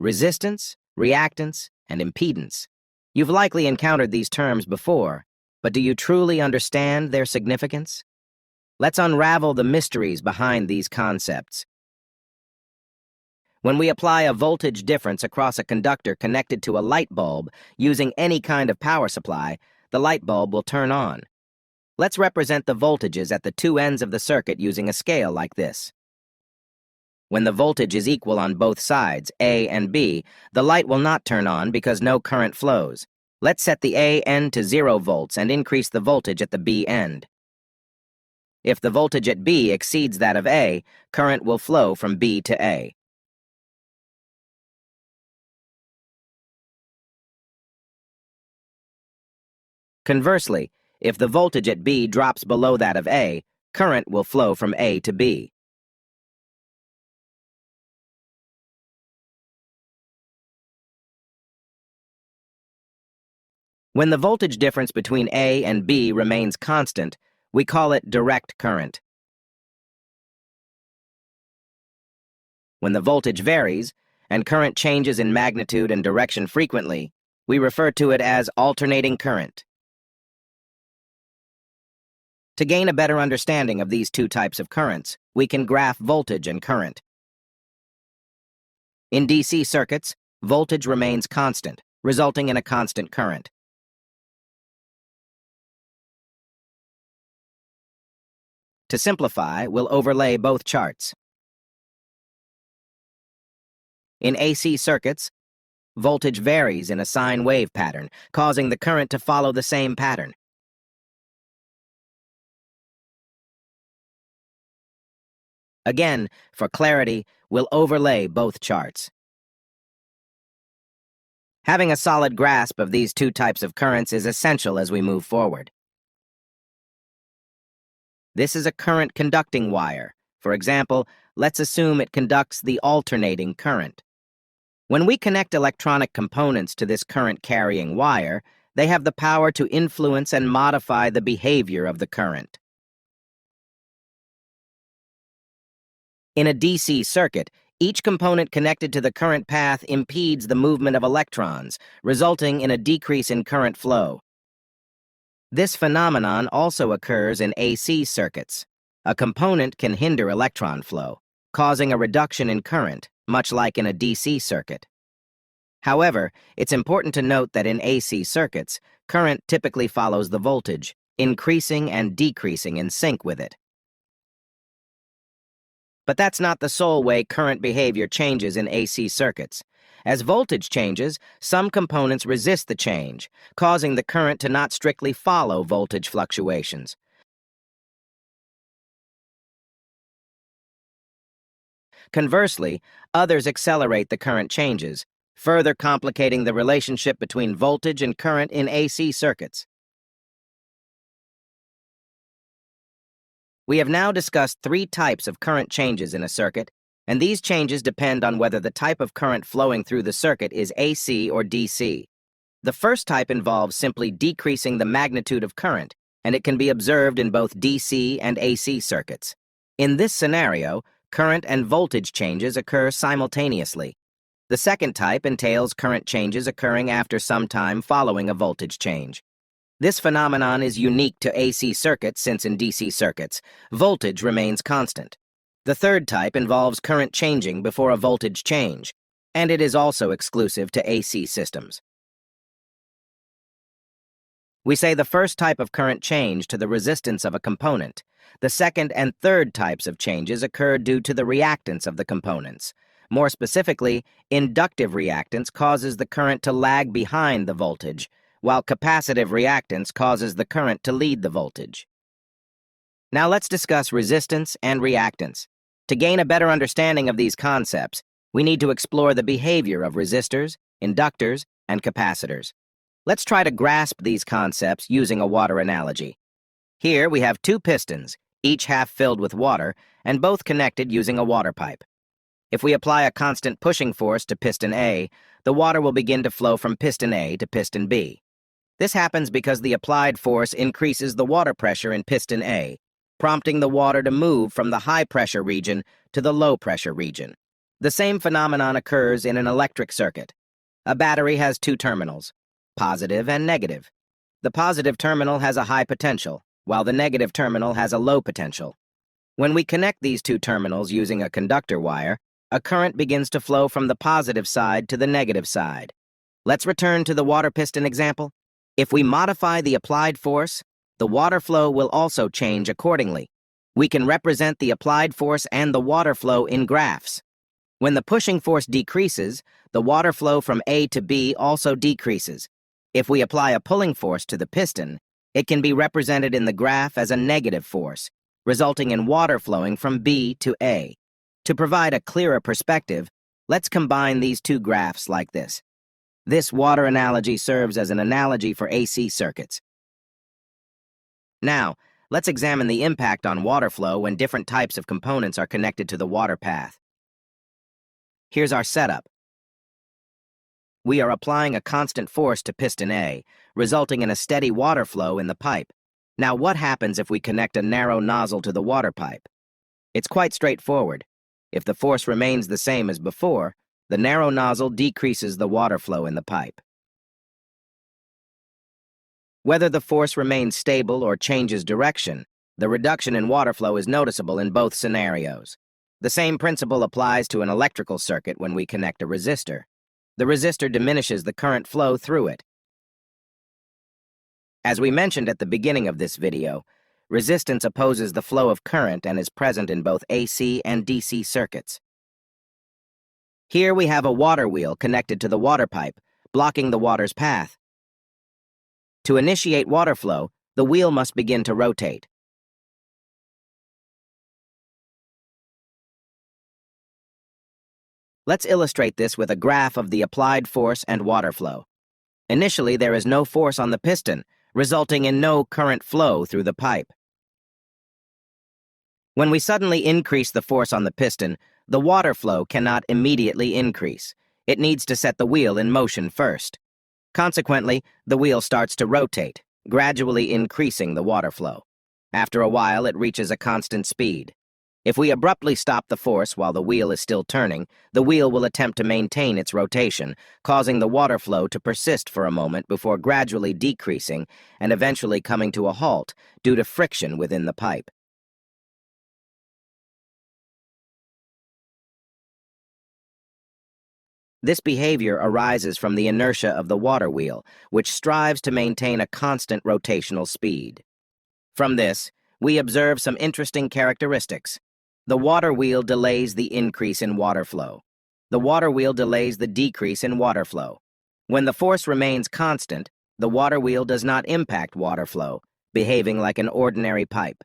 resistance, reactance, and impedance. You've likely encountered these terms before, but do you truly understand their significance? Let's unravel the mysteries behind these concepts. When we apply a voltage difference across a conductor connected to a light bulb using any kind of power supply, the light bulb will turn on. Let's represent the voltages at the two ends of the circuit using a scale like this. When the voltage is equal on both sides, A and B, the light will not turn on because no current flows. Let's set the A end to 0 volts and increase the voltage at the B end. If the voltage at B exceeds that of A, current will flow from B to A. Conversely, if the voltage at B drops below that of A, current will flow from A to B. When the voltage difference between A and B remains constant, we call it direct current. When the voltage varies, and current changes in magnitude and direction frequently, we refer to it as alternating current. To gain a better understanding of these two types of currents, we can graph voltage and current. In DC circuits, voltage remains constant, resulting in a constant current. To simplify, we'll overlay both charts. In AC circuits, voltage varies in a sine wave pattern, causing the current to follow the same pattern. Again, for clarity, we'll overlay both charts. Having a solid grasp of these two types of currents is essential as we move forward. This is a current conducting wire. For example, let's assume it conducts the alternating current. When we connect electronic components to this current-carrying wire, they have the power to influence and modify the behavior of the current. In a DC circuit, each component connected to the current path impedes the movement of electrons, resulting in a decrease in current flow. This phenomenon also occurs in AC circuits. A component can hinder electron flow, causing a reduction in current, much like in a DC circuit. However, it's important to note that in AC circuits, current typically follows the voltage, increasing and decreasing in sync with it. But that's not the sole way current behavior changes in AC circuits. As voltage changes, some components resist the change, causing the current to not strictly follow voltage fluctuations. Conversely, others accelerate the current changes, further complicating the relationship between voltage and current in AC circuits. We have now discussed three types of current changes in a circuit, and these changes depend on whether the type of current flowing through the circuit is AC or DC. The first type involves simply decreasing the magnitude of current, and it can be observed in both DC and AC circuits. In this scenario, current and voltage changes occur simultaneously. The second type entails current changes occurring after some time following a voltage change. This phenomenon is unique to AC circuits since in DC circuits, voltage remains constant. The third type involves current changing before a voltage change, and it is also exclusive to AC systems. We say the first type of current change to the resistance of a component. The second and third types of changes occur due to the reactance of the components. More specifically, inductive reactance causes the current to lag behind the voltage, while capacitive reactance causes the current to lead the voltage. Now let's discuss resistance and reactance. To gain a better understanding of these concepts, we need to explore the behavior of resistors, inductors, and capacitors. Let's try to grasp these concepts using a water analogy. Here we have two pistons, each half filled with water, and both connected using a water pipe. If we apply a constant pushing force to piston A, the water will begin to flow from piston A to piston B. This happens because the applied force increases the water pressure in piston A, prompting the water to move from the high-pressure region to the low-pressure region. The same phenomenon occurs in an electric circuit. A battery has two terminals, positive and negative. The positive terminal has a high potential, while the negative terminal has a low potential. When we connect these two terminals using a conductor wire, a current begins to flow from the positive side to the negative side. Let's return to the water piston example. If we modify the applied force, the water flow will also change accordingly. We can represent the applied force and the water flow in graphs. When the pushing force decreases, the water flow from A to B also decreases. If we apply a pulling force to the piston, it can be represented in the graph as a negative force, resulting in water flowing from B to A. To provide a clearer perspective, let's combine these two graphs like this. This water analogy serves as an analogy for AC circuits. Now, let's examine the impact on water flow when different types of components are connected to the water path. Here's our setup. We are applying a constant force to piston A, resulting in a steady water flow in the pipe. Now, what happens if we connect a narrow nozzle to the water pipe? It's quite straightforward. If the force remains the same as before, the narrow nozzle decreases the water flow in the pipe. Whether the force remains stable or changes direction, the reduction in water flow is noticeable in both scenarios. The same principle applies to an electrical circuit when we connect a resistor. The resistor diminishes the current flow through it. As we mentioned at the beginning of this video, resistance opposes the flow of current and is present in both AC and DC circuits. Here we have a water wheel connected to the water pipe, blocking the water's path. To initiate water flow, the wheel must begin to rotate. Let's illustrate this with a graph of the applied force and water flow. Initially, there is no force on the piston, resulting in no current flow through the pipe. When we suddenly increase the force on the piston, the water flow cannot immediately increase. It needs to set the wheel in motion first. Consequently, the wheel starts to rotate, gradually increasing the water flow. After a while, it reaches a constant speed. If we abruptly stop the force while the wheel is still turning, the wheel will attempt to maintain its rotation, causing the water flow to persist for a moment before gradually decreasing and eventually coming to a halt due to friction within the pipe. This behavior arises from the inertia of the water wheel, which strives to maintain a constant rotational speed. From this, we observe some interesting characteristics. The water wheel delays the increase in water flow. The water wheel delays the decrease in water flow. When the force remains constant, the water wheel does not impact water flow, behaving like an ordinary pipe.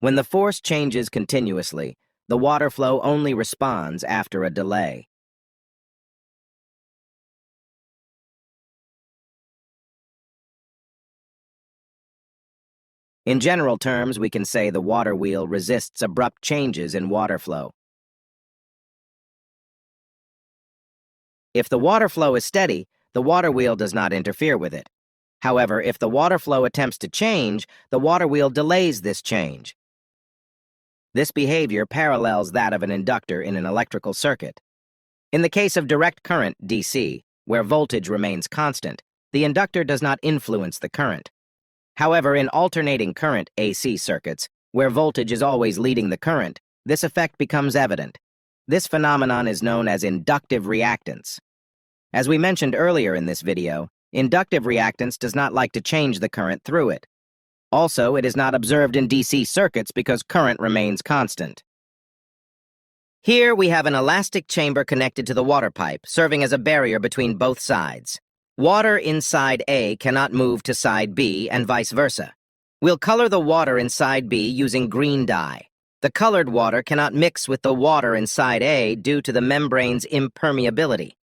When the force changes continuously, the water flow only responds after a delay. In general terms, we can say the water wheel resists abrupt changes in water flow. If the water flow is steady, the water wheel does not interfere with it. However, if the water flow attempts to change, the water wheel delays this change. This behavior parallels that of an inductor in an electrical circuit. In the case of direct current, DC, where voltage remains constant, the inductor does not influence the current. However, in alternating current AC circuits, where voltage is always leading the current, this effect becomes evident. This phenomenon is known as inductive reactance. As we mentioned earlier in this video, inductive reactance does not like to change the current through it. Also, it is not observed in DC circuits because current remains constant. Here we have an elastic chamber connected to the water pipe, serving as a barrier between both sides. Water inside A cannot move to side B and vice versa. We'll color the water inside B using green dye. The colored water cannot mix with the water inside A due to the membrane's impermeability.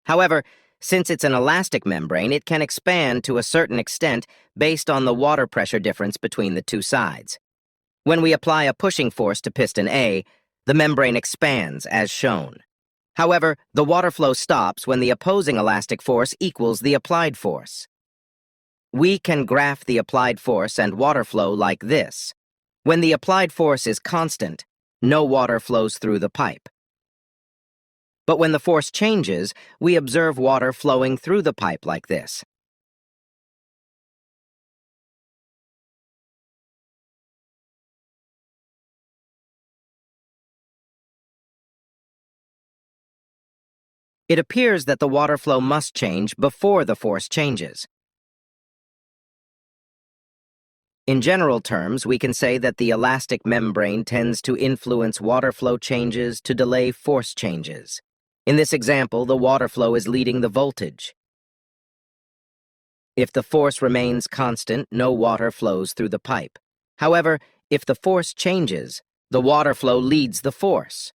However, since it's an elastic membrane, it can expand to a certain extent based on the water pressure difference between the two sides. When we apply a pushing force to piston A, the membrane expands as shown. However, the water flow stops when the opposing elastic force equals the applied force. We can graph the applied force and water flow like this. When the applied force is constant, no water flows through the pipe. But when the force changes, we observe water flowing through the pipe like this. It appears that the water flow must change before the force changes. In general terms, we can say that the elastic membrane tends to influence water flow changes to delay force changes. In this example, the water flow is leading the voltage. If the force remains constant, no water flows through the pipe. However, if the force changes, the water flow leads the force.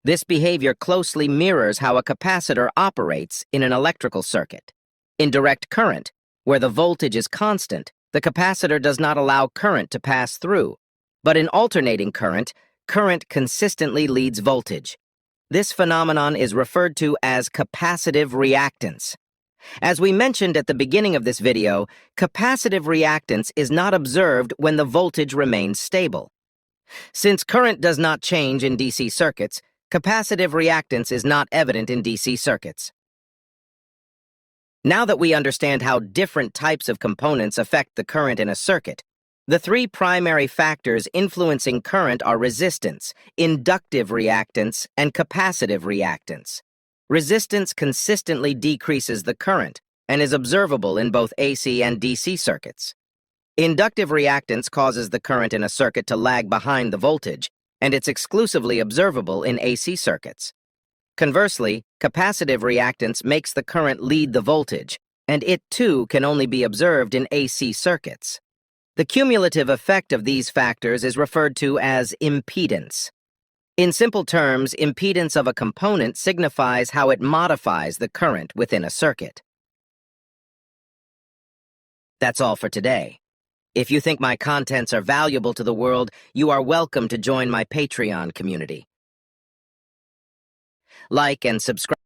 This behavior closely mirrors how a capacitor operates in an electrical circuit. In direct current, where the voltage is constant, the capacitor does not allow current to pass through. But in alternating current, current consistently leads voltage. This phenomenon is referred to as capacitive reactance. As we mentioned at the beginning of this video, capacitive reactance is not observed when the voltage remains stable. Since current does not change in DC circuits, capacitive reactance is not evident in DC circuits. Now that we understand how different types of components affect the current in a circuit, the three primary factors influencing current are resistance, inductive reactance, and capacitive reactance. Resistance consistently decreases the current and is observable in both AC and DC circuits. Inductive reactance causes the current in a circuit to lag behind the voltage, and it's exclusively observable in AC circuits. Conversely, capacitive reactance makes the current lead the voltage, and it too can only be observed in AC circuits. The cumulative effect of these factors is referred to as impedance. In simple terms, impedance of a component signifies how it modifies the current within a circuit. That's all for today. If you think my contents are valuable to the world, you are welcome to join my Patreon community. Like and subscribe.